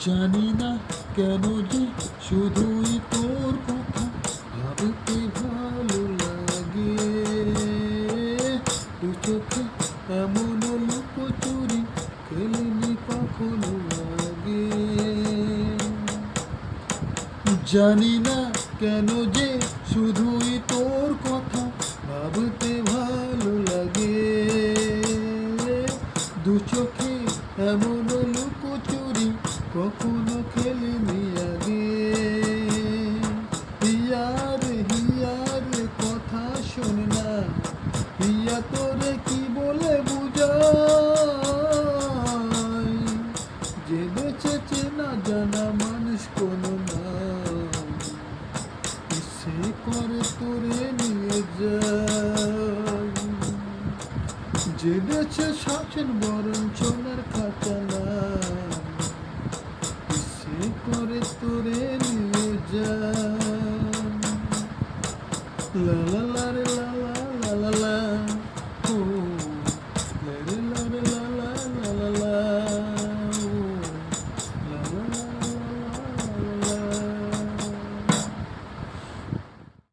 জানি না কেন যে শুধুই তোর কথা ভাবতে ভালো লাগে। দু চোখে এমন লুকোচুরি খেলিনি কখনো আগে। জানি না কেন যে শুধুই তোর কথা ভাবতে ভালো লাগে। দু চোখে এমন লুকোচুরি কখনো খেলিনি আগে। হিয়ারে কথা শোন না, হিয়া তোরে কি বলে বুঝাই। যে বেঁচেছে না জানা মানুষ কোনো না, ইচ্ছে করে তোরে নিয়ে যায়। জেনেছে শাসন বরণ সোনার খাতা না, ইচ্ছে করে তোরে নিয়ে যায়। লা লা লা